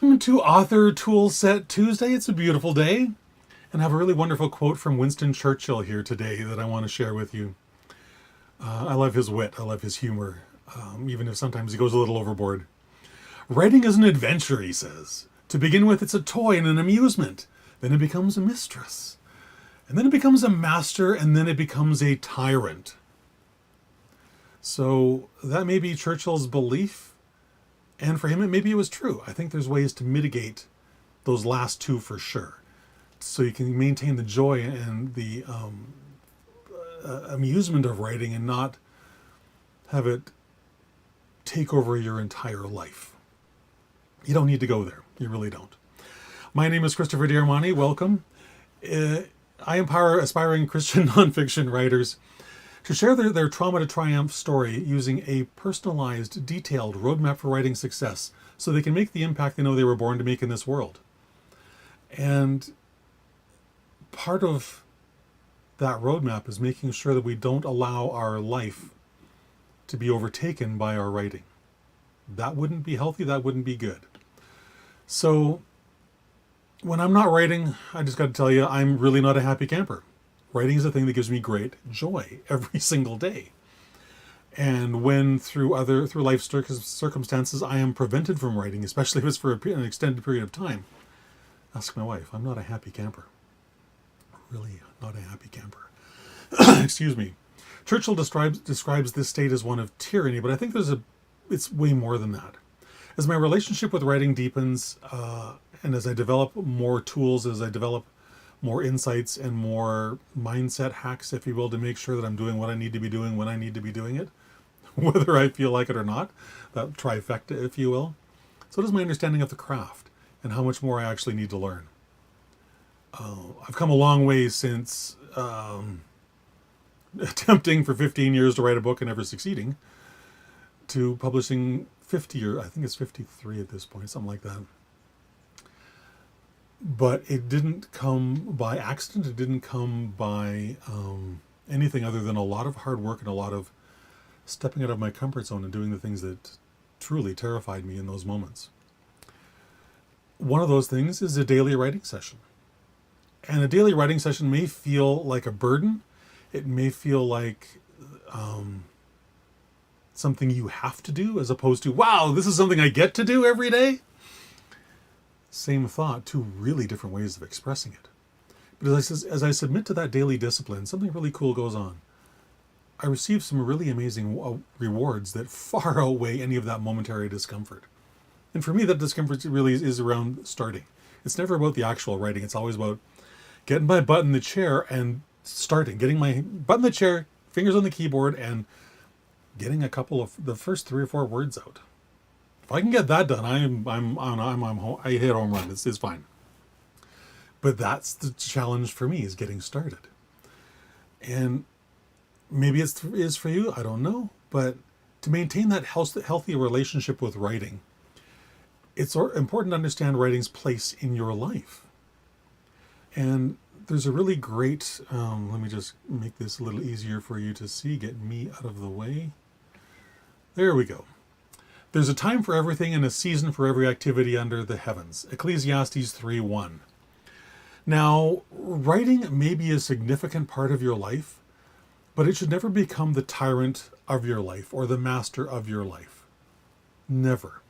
Welcome to Author Toolset Tuesday. It's a beautiful day, and I have a really wonderful quote from Winston Churchill here today that I want to share with you. I love his wit. I love his humor, even if sometimes he goes a little overboard. Writing is an adventure, he says. To begin with, it's a toy and an amusement. Then it becomes a mistress. And then it becomes a master, and then it becomes a tyrant. So that may be Churchill's belief. And for him, maybe it was true. I think there's ways to mitigate those last two for sure. So you can maintain the joy and the amusement of writing and not have it take over your entire life. You don't need to go there. You really don't. My name is Christopher D'Armani. Welcome. I empower aspiring Christian nonfiction writers to share their trauma to triumph story using a personalized, detailed roadmap for writing success so they can make the impact they know they were born to make in this world. And part of that roadmap is making sure that we don't allow our life to be overtaken by our writing. That wouldn't be healthy. That wouldn't be good. So when I'm not writing, I just got to tell you, I'm really not a happy camper. Writing is a thing that gives me great joy every single day. And when through life circumstances I am prevented from writing, especially if it's for an extended period of time, ask my wife. I'm not a happy camper. Really not a happy camper. Excuse me. Churchill describes this state as one of tyranny, but I think it's way more than that. As my relationship with writing deepens, and as I develop more tools, as I develop more insights and more mindset hacks, if you will, to make sure that I'm doing what I need to be doing when I need to be doing it, whether I feel like it or not, that trifecta, if you will. So does my understanding of the craft and how much more I actually need to learn. I've come a long way since attempting for 15 years to write a book and never succeeding, to publishing 50, or I think it's 53 at this point, something like that. But it didn't come by accident. It didn't come by anything other than a lot of hard work and a lot of stepping out of my comfort zone and doing the things that truly terrified me in those moments. One of those things is a daily writing session. And a daily writing session may feel like a burden. It may feel like something you have to do, as opposed to, wow, this is something I get to do every day. Same thought, two really different ways of expressing it. But as I submit to that daily discipline, something really cool goes on. I receive some really amazing rewards that far outweigh any of that momentary discomfort. And for me, that discomfort really is around starting. It's never about the actual writing. It's always about getting my butt in the chair and starting, getting my butt in the chair, fingers on the keyboard, and getting a couple of the first 3 or 4 words out. If I can get that done, I hit home run. It's fine. But that's the challenge for me, is getting started. And maybe it is for you. I don't know. But to maintain that healthy relationship with writing, it's important to understand writing's place in your life. And there's a really great, let me just make this a little easier for you to see, get me out of the way. There we go. There's a time for everything and a season for every activity under the heavens. Ecclesiastes 3:1. Now, writing may be a significant part of your life, but it should never become the tyrant of your life or the master of your life. Never.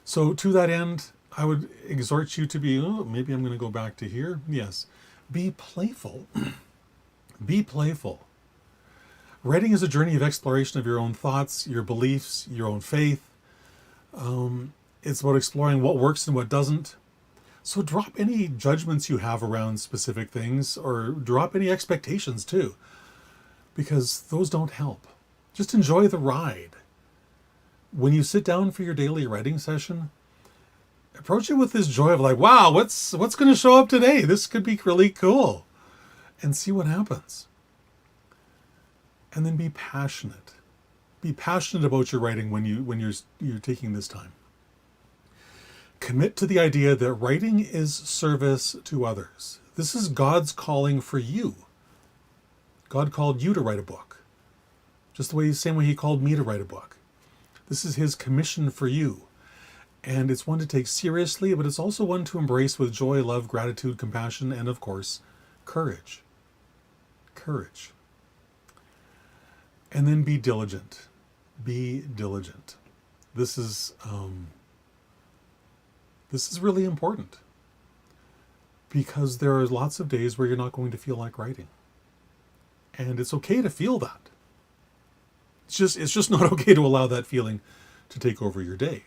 So to that end, I would exhort you to be, maybe I'm going to go back to here. Yes. Be playful. Be playful. Writing is a journey of exploration of your own thoughts, your beliefs, your own faith. It's about exploring what works and what doesn't. So drop any judgments you have around specific things, or drop any expectations too, because those don't help. Just enjoy the ride. When you sit down for your daily writing session, approach it with this joy of like, wow, what's going to show up today? This could be really cool. And see what happens. And then be passionate. Be passionate about your writing when you're taking this time. Commit to the idea that writing is service to others. This is God's calling for you. God called you to write a book, just the same way he called me to write a book. This is his commission for you. And it's one to take seriously, but it's also one to embrace with joy, love, gratitude, compassion, and of course, courage. Courage. And then be diligent. Be diligent. This is really important, because there are lots of days where you're not going to feel like writing. And it's okay to feel that. It's just not okay to allow that feeling to take over your day.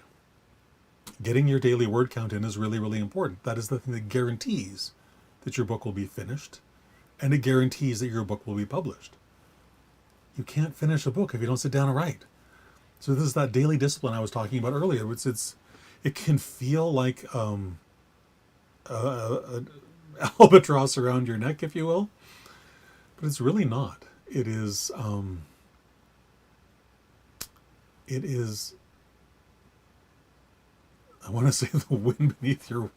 Getting your daily word count in is really, really important. That is the thing that guarantees that your book will be finished, and it guarantees that your book will be published. You can't finish a book if you don't sit down and write. So this is that daily discipline I was talking about earlier. It can feel like an albatross around your neck, if you will, but it's really not. It is. I want to say the wind beneath your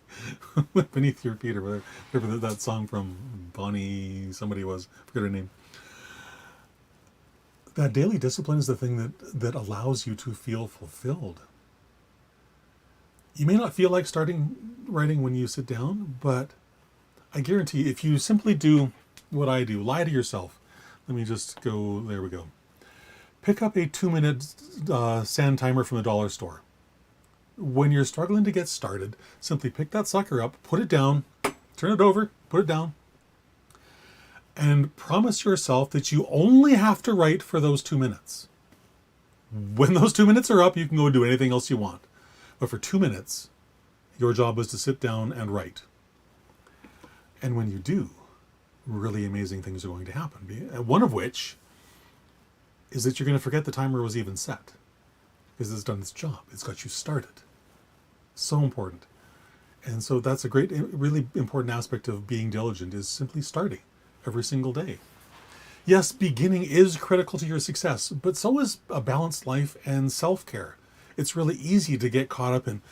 feet, or whatever that song from Bonnie somebody was. I forget her name. That daily discipline is the thing that allows you to feel fulfilled. You may not feel like starting writing when you sit down, but I guarantee if you simply do what I do, lie to yourself. Let me just go, there we go. Pick up a 2-minute sand timer from the dollar store. When you're struggling to get started, simply pick that sucker up, put it down, turn it over, put it down, and promise yourself that you only have to write for those 2 minutes. When those 2 minutes are up, you can go and do anything else you want. But for 2 minutes, your job is to sit down and write. And when you do, really amazing things are going to happen. One of which is that you're going to forget the timer was even set, because it's done its job. It's got you started. So important. And so that's a great, really important aspect of being diligent, is simply starting every single day. Yes, beginning is critical to your success, but so is a balanced life and self-care. It's really easy to get caught up in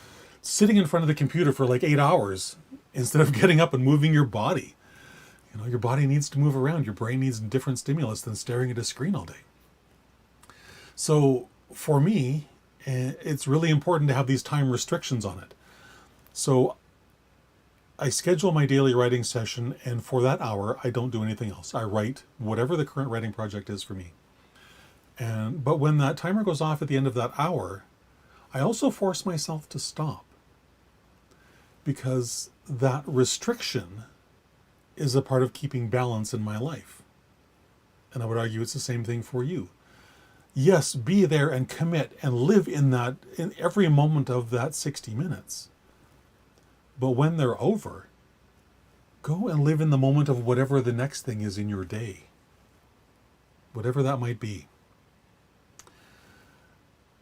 sitting in front of the computer for like 8 hours instead of getting up and moving your body. You know, your body needs to move around. Your brain needs different stimulus than staring at a screen all day. So for me, it's really important to have these time restrictions on it. So I schedule my daily writing session, and for that hour, I don't do anything else. I write whatever the current writing project is for me. But when that timer goes off at the end of that hour, I also force myself to stop, because that restriction is a part of keeping balance in my life. And I would argue it's the same thing for you. Yes, be there and commit and live in every moment of that 60 minutes. But when they're over, go and live in the moment of whatever the next thing is in your day. Whatever that might be.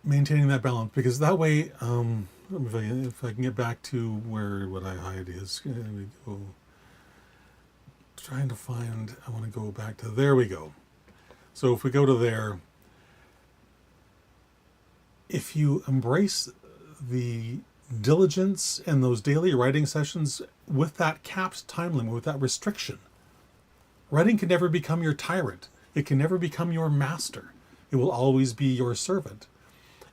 Maintaining that balance, because that way, if I can get back to what I hide is, trying to find, I want to go back to, there we go. So if we go to there, if you embrace the diligence and those daily writing sessions with that capped time limit, with that restriction, writing can never become your tyrant. It can never become your master. It will always be your servant.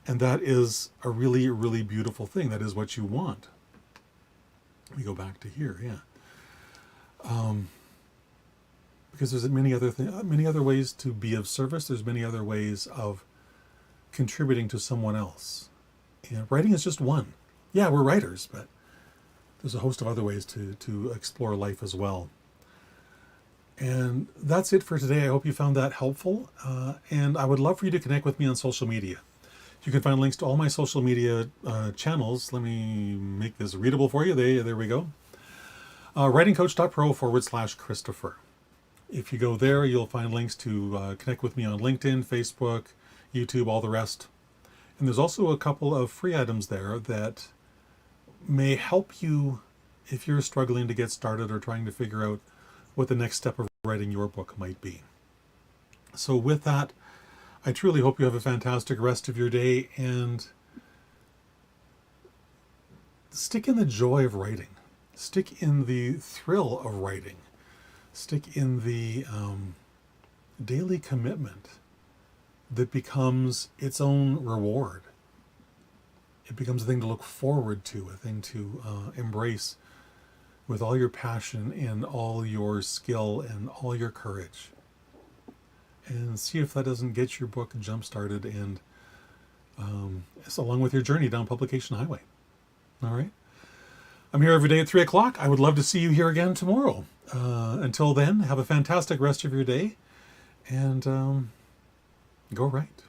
And that is a really, really beautiful thing. That is what you want. Let me go back to here, yeah. Because there's many other ways to be of service. There's many other ways of contributing to someone else. And writing is just one. Yeah, we're writers, but there's a host of other ways to explore life as well. And that's it for today. I hope you found that helpful. And I would love for you to connect with me on social media. You can find links to all my social media channels. Let me make this readable for you. There we go. writingcoach.pro/Christopher. If you go there, you'll find links to connect with me on LinkedIn, Facebook, YouTube, all the rest. And there's also a couple of free items there that may help you if you're struggling to get started or trying to figure out what the next step of writing your book might be. So with that, I truly hope you have a fantastic rest of your day, and stick in the joy of writing. Stick in the thrill of writing. Stick in the daily commitment that becomes its own reward. It becomes a thing to look forward to, a thing to embrace with all your passion and all your skill and all your courage. And see if that doesn't get your book jump-started and along with your journey down publication highway. All right? I'm here every day at 3 o'clock. I would love to see you here again tomorrow. Until then, have a fantastic rest of your day and go write.